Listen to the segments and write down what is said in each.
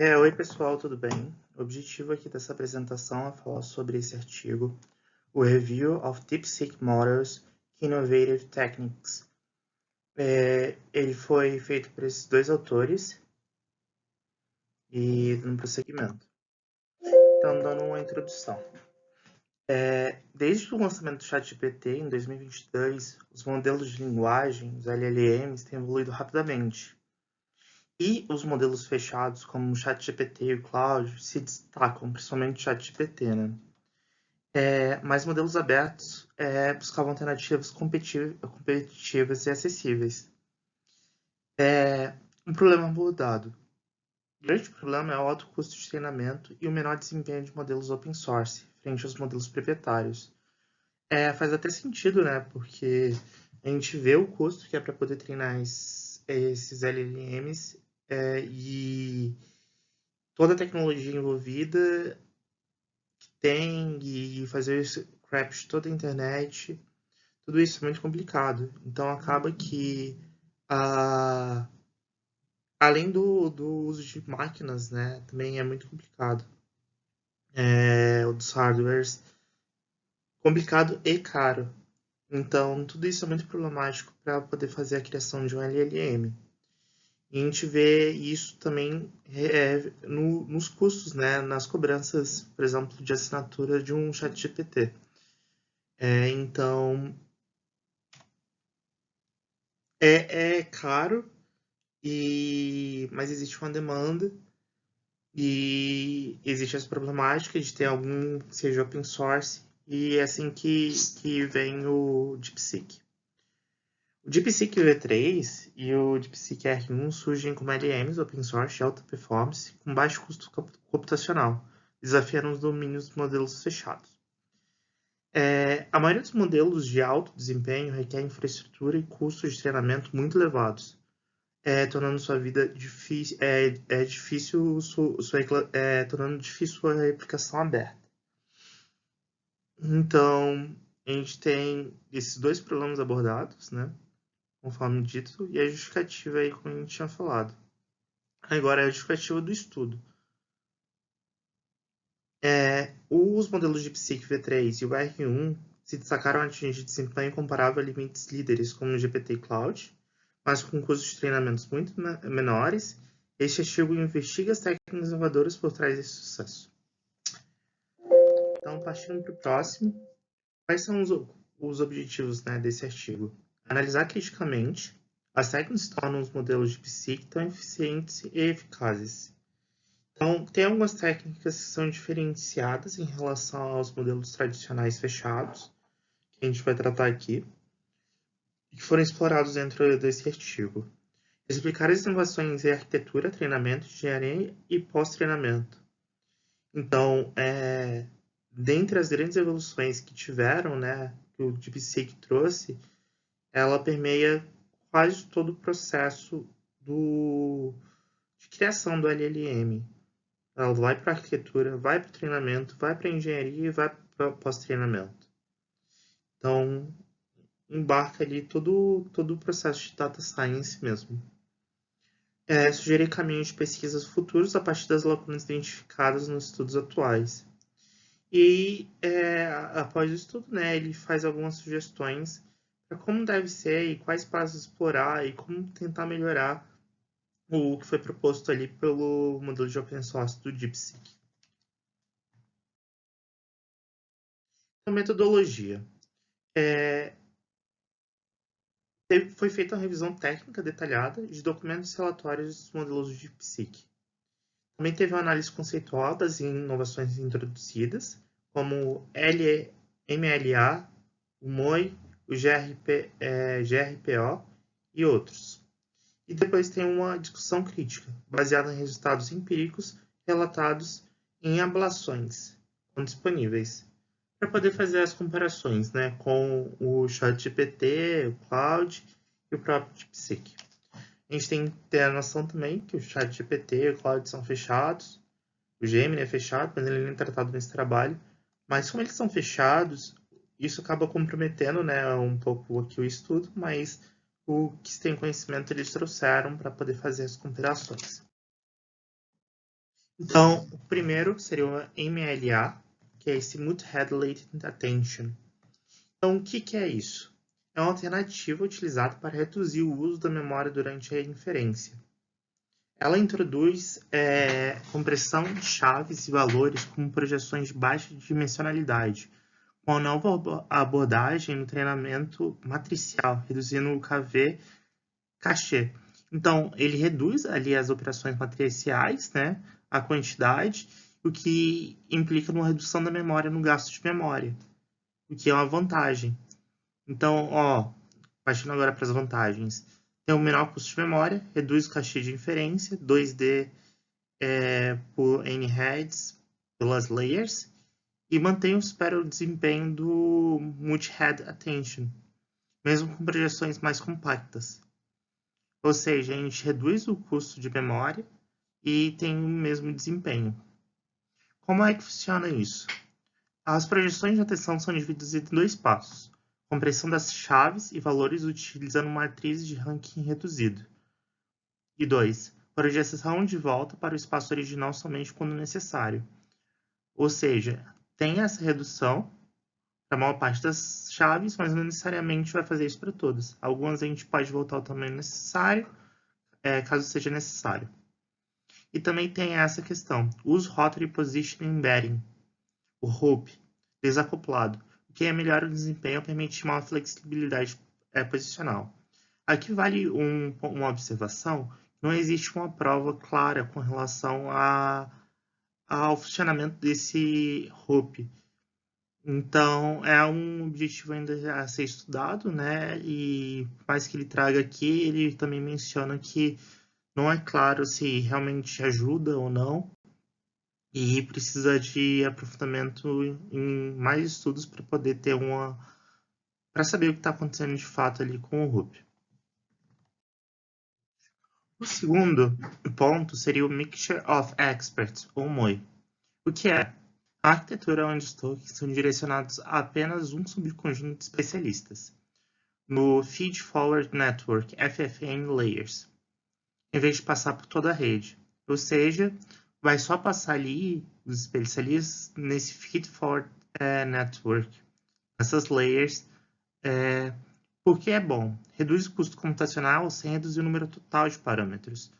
Oi pessoal, tudo bem? O objetivo aqui dessa apresentação é falar sobre esse artigo, o Review of DeepSeek Models Innovative Techniques. Ele foi feito por esses dois autores e no prosseguimento. Então, dando uma introdução. Desde o lançamento do ChatGPT em 2022, os modelos de linguagem, os LLMs, têm evoluído rapidamente. E os modelos fechados, como o ChatGPT e o Claude, se destacam, principalmente o ChatGPT, né? Mas modelos abertos buscavam alternativas competitivas e acessíveis. Um problema abordado. O grande problema é o alto custo de treinamento e o menor desempenho de modelos open source frente aos modelos proprietários. Faz até sentido, né? Porque a gente vê o custo que é para poder treinar esses LLMs e toda a tecnologia envolvida que tem e fazer o scrap de toda a internet. Tudo isso é muito complicado. Então acaba que, ah, além do uso de máquinas, né, também é muito complicado. O dos hardwares, complicado e caro. Então tudo isso é muito problemático para poder fazer a criação de um LLM. E a gente vê isso também nos custos, né, nas cobranças, por exemplo, de assinatura de um chat GPT. Então é caro, mas existe uma demanda e existe essa problemática de ter algum que seja open source e é assim que vem o DeepSeek. O DeepSeek V3 e o DeepSeek R1 surgem como LMs open source de alta performance com baixo custo computacional, desafiando os domínios dos modelos fechados. A maioria dos modelos de alto desempenho requer infraestrutura e custos de treinamento muito elevados, tornando sua vida difícil, tornando difícil sua replicação aberta. Então, a gente tem esses dois problemas abordados, né, conforme dito, e a justificativa aí, como a gente tinha falado. Agora, a justificativa do estudo. Os modelos de DeepSeek V3 e o R1 se destacaram a atingir desempenho comparável a limites líderes como o GPT Cloud, mas com custos de treinamentos muito menores. Este artigo investiga as técnicas inovadoras por trás desse sucesso. Então, partindo para o próximo, quais são os objetivos, né, desse artigo? Analisar criticamente as técnicas que tornam os modelos de DeepSeek tão eficientes e eficazes. Então, tem algumas técnicas que são diferenciadas em relação aos modelos tradicionais fechados, que a gente vai tratar aqui, e que foram explorados dentro desse artigo. Explicar as inovações em arquitetura, treinamento, engenharia e pós-treinamento. Então, dentre as grandes evoluções que tiveram, né, que o DeepSeek trouxe, ela permeia quase todo o processo de criação do LLM. Ela vai para a arquitetura, vai para o treinamento, vai para a engenharia e vai para o pós-treinamento. Então, embarca ali todo o processo de data science mesmo. Sugerir caminhos de pesquisas futuros a partir das lacunas identificadas nos estudos atuais. E, após o estudo, né, ele faz algumas sugestões para como deve ser e quais passos explorar e como tentar melhorar o que foi proposto ali pelo modelo de open source do DeepSeek. A metodologia. Foi feita uma revisão técnica detalhada de documentos e relatórios dos modelos de DeepSeek. Também teve uma análise conceitual das inovações introduzidas, como o MLA, o MOI, o GRPO e outros. E depois tem uma discussão crítica, baseada em resultados empíricos relatados em ablações, quando disponíveis, para poder fazer as comparações, né, com o ChatGPT, o Claude e o próprio DeepSeek. A gente tem que ter a noção também que o ChatGPT e o Claude são fechados, o Gemini é fechado, mas ele nem é tratado nesse trabalho. Mas como eles são fechados, isso acaba comprometendo, né, um pouco aqui o estudo, mas o que se tem conhecimento eles trouxeram para poder fazer as comparações. Então, o primeiro seria o MLA, que é esse Multi-Head Latent Attention. Então, o que é isso? É uma alternativa utilizada para reduzir o uso da memória durante a inferência. Ela introduz compressão de chaves e valores como projeções de baixa dimensionalidade, com a nova abordagem no treinamento matricial, reduzindo o KV cachê. Então, ele reduz ali as operações matriciais, né, a quantidade, o que implica numa redução da memória no gasto de memória, o que é uma vantagem. Então, partindo agora para as vantagens. Tem um menor custo de memória, reduz o cachê de inferência, 2D por N heads pelas layers, e mantém o supera desempenho do Multi-Head Attention, mesmo com projeções mais compactas. Ou seja, a gente reduz o custo de memória e tem o mesmo desempenho. Como é que funciona isso? As projeções de atenção são divididas em 2 passos: compressão das chaves e valores utilizando matrizes de ranking reduzido. E 2. Projeção de volta para o espaço original somente quando necessário. Ou seja, tem essa redução para a maior parte das chaves, mas não necessariamente vai fazer isso para todas. Algumas a gente pode voltar ao tamanho necessário, caso seja necessário. E também tem essa questão, use Rotary Position Embedding, o ROP, desacoplado, o que melhora o desempenho e permite maior flexibilidade posicional. Aqui vale uma observação: não existe uma prova clara com relação ao funcionamento desse ROP. Então, é um objetivo ainda a ser estudado, né? E mais que ele traga aqui, ele também menciona que não é claro se realmente ajuda ou não, e precisa de aprofundamento em mais estudos para poder ter para saber o que está acontecendo de fato ali com o RUP. O segundo ponto seria o Mixture of Experts, ou MOE. O que é? A arquitetura onde os tokens são direcionados a apenas um subconjunto de especialistas, no Feed Forward Network, FFN Layers, em vez de passar por toda a rede. Ou seja, vai só passar ali os especialistas nesse Feed Forward Network, essas layers, porque é bom. Reduz o custo computacional sem reduzir o número total de parâmetros.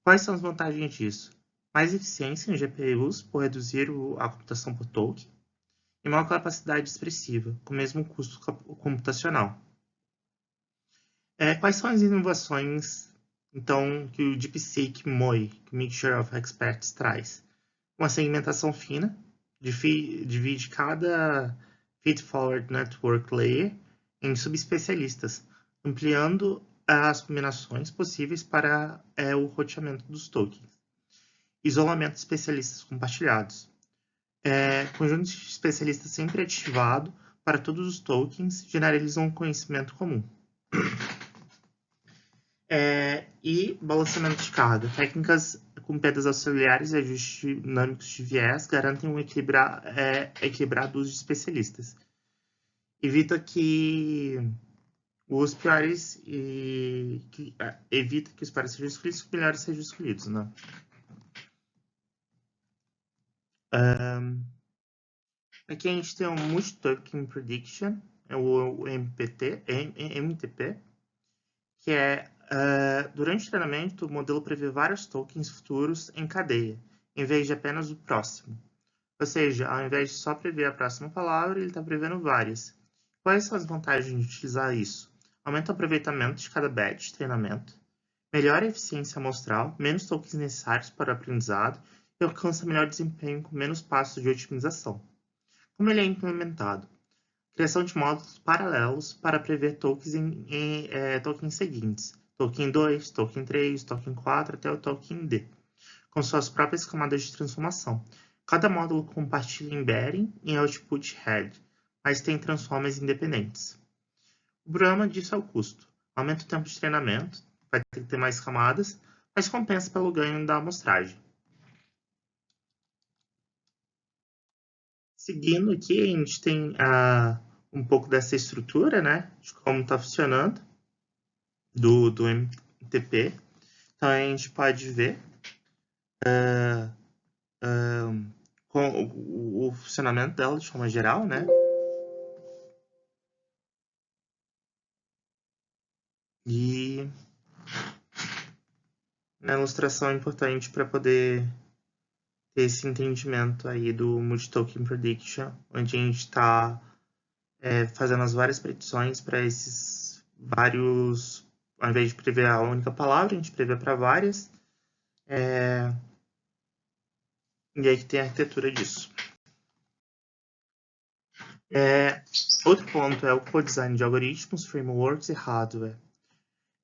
Quais são as vantagens disso? Mais eficiência em GPUs por reduzir a computação por token e maior capacidade expressiva, com o mesmo custo computacional. Quais são as inovações, então, que o DeepSeek MOE, que o Mixture of Experts, traz? Uma segmentação fina, divide cada Feed-Forward Network Layer em subespecialistas, ampliando as combinações possíveis para o roteamento dos tokens. Isolamento de especialistas compartilhados. Conjunto de especialistas sempre ativado para todos os tokens, generalizam um conhecimento comum. E balanceamento de carga. Técnicas com pedras auxiliares e ajustes dinâmicos de viés garantem um equilibrado uso de especialistas. Evita que os piores evita que os piores sejam escolhidos e os melhores sejam escolhidos, né? Aqui a gente tem o Multi-Token Prediction, o MTP, que durante o treinamento, o modelo prevê vários tokens futuros em cadeia, em vez de apenas o próximo. Ou seja, ao invés de só prever a próxima palavra, ele está prevendo várias. Quais são as vantagens de utilizar isso? Aumenta o aproveitamento de cada batch de treinamento, melhora a eficiência amostral, menos tokens necessários para o aprendizado e alcança melhor desempenho com menos passos de otimização. Como ele é implementado? Criação de módulos paralelos para prever tokens em tokens seguintes. Token 2, Token 3, Token 4 até o Token D, com suas próprias camadas de transformação. Cada módulo compartilha embedding em output head, mas tem transformers independentes. O problema disso é o custo. Aumenta o tempo de treinamento, vai ter que ter mais camadas, mas compensa pelo ganho da amostragem. Seguindo aqui, a gente tem um pouco dessa estrutura, né, de como está funcionando do MTP. Então, a gente pode ver com o funcionamento dela de forma geral, né? E a ilustração é importante para poder ter esse entendimento aí do Multi-Token Prediction, onde a gente está fazendo as várias predições para esses vários, ao invés de prever a única palavra, a gente prevê para várias. E aí que tem a arquitetura disso. Outro ponto é o co-design de algoritmos, frameworks e hardware.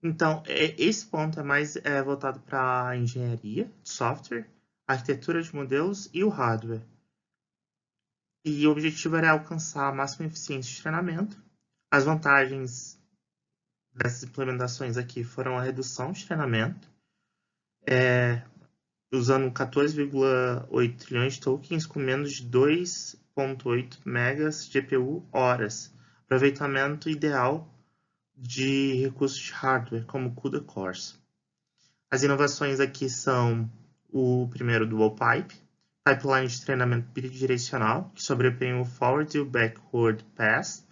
Então, esse ponto é mais voltado para a engenharia de software, a arquitetura de modelos e o hardware. E o objetivo era alcançar a máxima eficiência de treinamento. As vantagens dessas implementações aqui foram a redução de treinamento, usando 14,8 trilhões de tokens com menos de 2,8 megas de GPU horas, aproveitamento ideal de recursos de hardware, como CUDA cores. As inovações aqui são o primeiro Dual Pipe, pipeline de treinamento bidirecional, que sobrepõe o forward e o backward pass,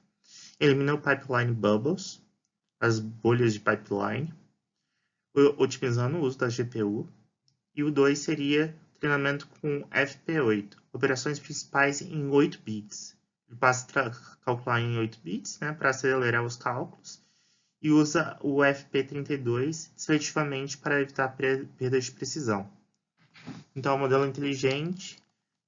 elimina o pipeline bubbles, as bolhas de pipeline, otimizando o uso da GPU. E o 2 seria treinamento com FP8, operações principais em 8 bits. Ele passa a calcular em 8 bits, né, para acelerar os cálculos, e usa o FP32 seletivamente para evitar perdas de precisão. Então, é um modelo inteligente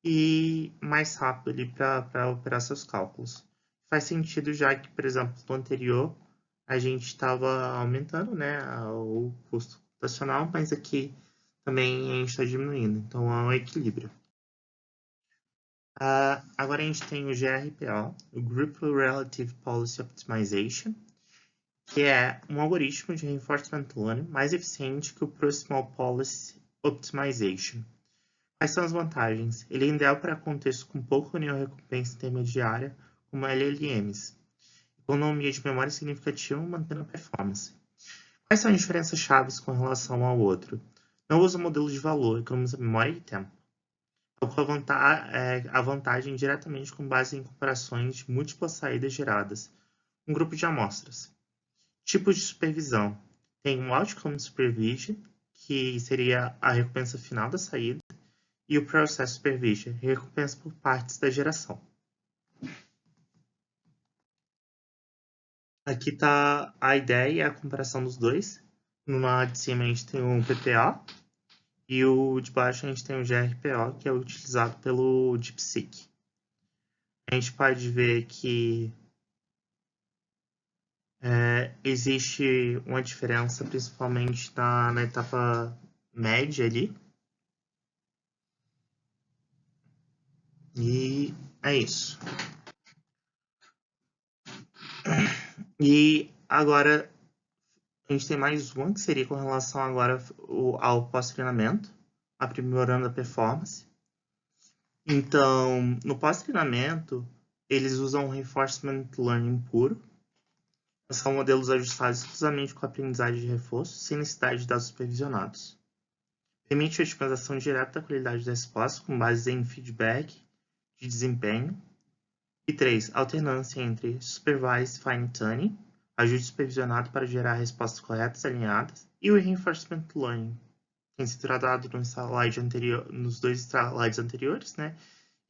e mais rápido para operar seus cálculos. Faz sentido, já que, por exemplo, no anterior a gente estava aumentando, né, o custo computacional, mas aqui também a gente está diminuindo. Então, é um equilíbrio. Agora a gente tem o GRPO, o Group Relative Policy Optimization, que é um algoritmo de reinforcement learning mais eficiente que o Proximal Policy Optimization. Quais são as vantagens? Ele é ideal para contextos com pouca união recompensa intermediária, como LLMs. Economia de memória significativa, mantendo a performance. Quais são as diferenças chaves com relação ao outro? Não usa modelo de valor, economiza memória e tempo. A vantagem diretamente com base em comparações de múltiplas saídas geradas. Um grupo de amostras. Tipos de supervisão. Tem um Outcome Supervision, que seria a recompensa final da saída, e o Process Supervision, recompensa por partes da geração. Aqui está a ideia e a comparação dos dois. No lado de cima a gente tem o PPA, e o de baixo a gente tem o GRPO, que é utilizado pelo DeepSeek. A gente pode ver que existe uma diferença, principalmente na etapa média ali. E é isso. E agora a gente tem mais uma, que seria com relação agora ao pós-treinamento, aprimorando a performance. Então, no pós-treinamento, eles usam Reinforcement Learning puro. São modelos ajustados exclusivamente com a aprendizagem de reforço, sem necessidade de dados supervisionados. Permite a otimização direta da qualidade da resposta, com base em feedback de desempenho. E 3. Alternância entre Supervised Fine-Tuning, ajuste supervisionado para gerar respostas corretas alinhadas, e o Reinforcement Learning, tem sido tratado nos dois slides anteriores, né?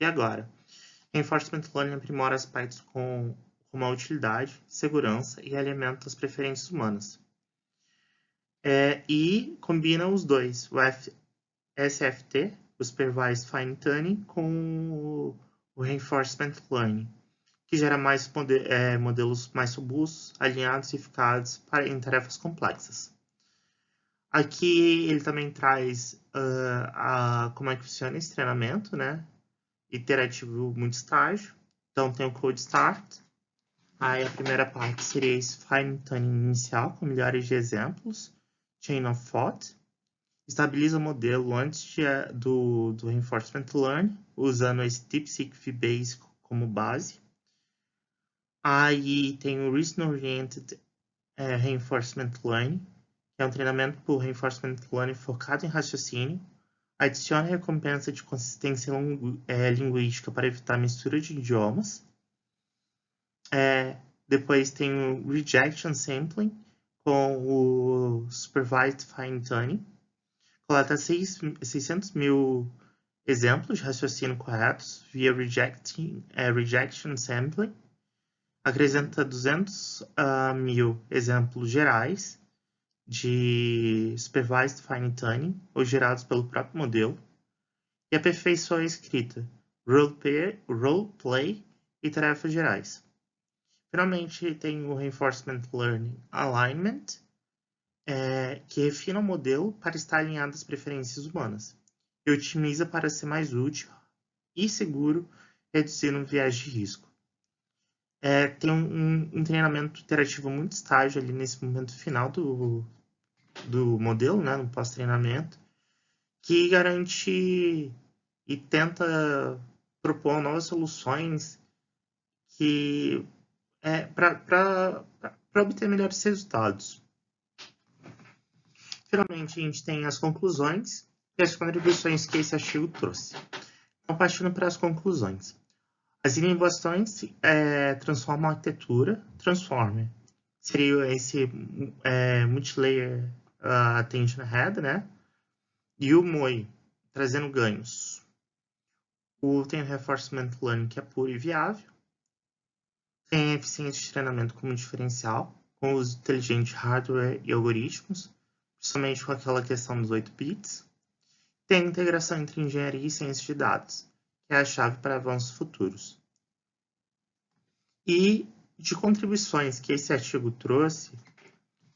E agora, Reinforcement Learning aprimora aspectos como a utilidade, segurança e alinhamento das preferências humanas. E combina os dois, o SFT, o Supervised Fine-Tuning, com o Reinforcement Learning, que gera mais modelos mais robustos, alinhados e eficazes em tarefas complexas. Aqui ele também traz como é que funciona esse treinamento, né? Iterativo multi-estágio. Então tem o Code Start. Aí a primeira parte seria esse Fine Tuning inicial, com milhares de exemplos. Chain of Thought. Estabiliza o modelo antes do Reinforcement Learning, usando esse DeepSeek V-Base como base. Aí tem o Reason Oriented Reinforcement Learning, que é um treinamento por Reinforcement Learning focado em raciocínio. adiciona recompensa de consistência linguística para evitar mistura de idiomas. Depois tem o Rejection Sampling com o Supervised Fine Tuning. Coleta 600 mil exemplos de raciocínio corretos via Rejection Sampling. Acrescenta 200 mil exemplos gerais de Supervised Fine Tuning ou gerados pelo próprio modelo. E aperfeiçoa a escrita, roleplay e tarefas gerais. Finalmente, tem o Reinforcement Learning Alignment, que refina o modelo para estar alinhado às preferências humanas e otimiza para ser mais útil e seguro, reduzindo o viés de risco. Tem um treinamento iterativo muito estágio ali nesse momento final do modelo, né, no pós-treinamento, que garante e tenta propor novas soluções que para obter melhores resultados. Finalmente, a gente tem as conclusões e as contribuições que esse artigo trouxe. Então, partindo para as conclusões. As inovações transformam a arquitetura, Transformer. Seria esse Multilayer Attention Head, né? E o MOI, trazendo ganhos. Tem o Reinforcement Learning, que é puro e viável. Tem a eficiência de treinamento como diferencial, com o uso inteligente de hardware e algoritmos, principalmente com aquela questão dos 8 bits. Tem a integração entre engenharia e ciência de dados, que é a chave para avanços futuros. E de contribuições que esse artigo trouxe,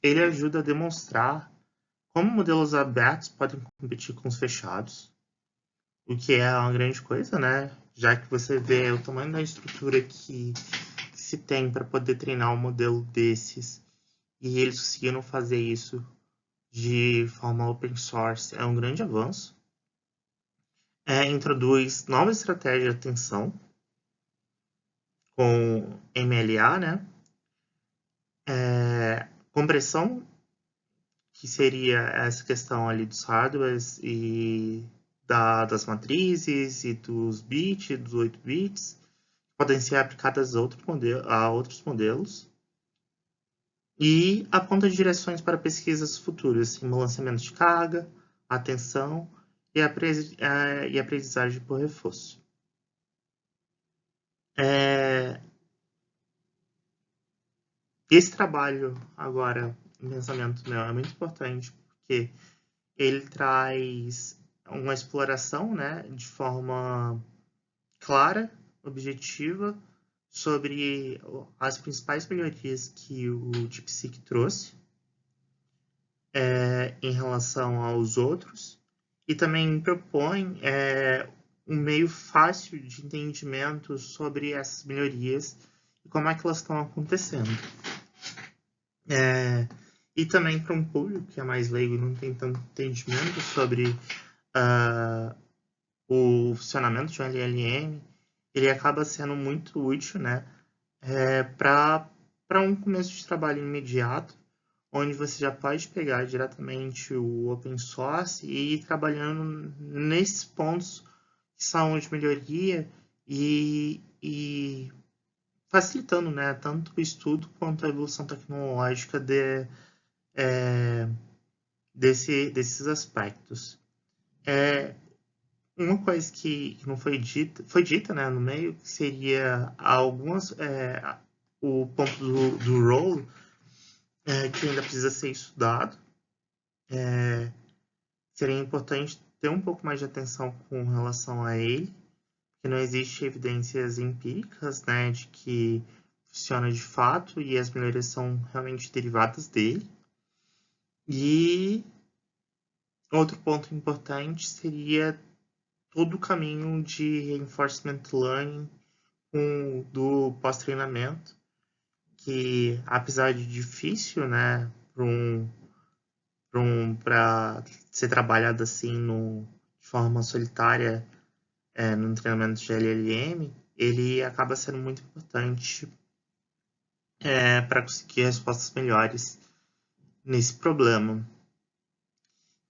ele ajuda a demonstrar como modelos abertos podem competir com os fechados, o que é uma grande coisa, né? Já que você vê o tamanho da estrutura que se tem para poder treinar um modelo desses e eles conseguiram fazer isso de forma open source, é um grande avanço. Introduz nova estratégia de atenção com MLA, né? Compressão, que seria essa questão ali dos hardwares e das matrizes e dos bits, dos 8 bits, podem ser aplicadas a outros modelos. E aponta direções para pesquisas futuras em balanceamento de carga, atenção e aprendizagem por reforço. Esse trabalho, agora, em pensamento meu, é muito importante, porque ele traz uma exploração, né, de forma clara, objetiva, sobre as principais melhorias que o DeepSeek trouxe em relação aos outros, e também propõe um meio fácil de entendimento sobre essas melhorias e como é que elas estão acontecendo. E também para um público que é mais leigo e não tem tanto entendimento sobre o funcionamento de um LLM, ele acaba sendo muito útil, né, para um começo de trabalho imediato, onde você já pode pegar diretamente o open source e ir trabalhando nesses pontos que são de melhoria e facilitando, né, tanto o estudo quanto a evolução tecnológica desses aspectos. Uma coisa que não foi dita, né, no meio, que seria o ponto do role, que ainda precisa ser estudado. Seria importante ter um pouco mais de atenção com relação a ele, porque não existe evidências empíricas, né, de que funciona de fato e as melhorias são realmente derivadas dele. E outro ponto importante seria todo o caminho de reinforcement learning do pós-treinamento, que apesar de difícil, né, para ser trabalhado assim de forma solitária no treinamento de LLM, ele acaba sendo muito importante para conseguir respostas melhores nesse problema.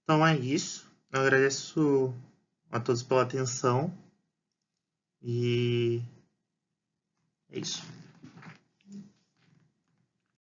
Então é isso. Eu agradeço a todos pela atenção e é isso.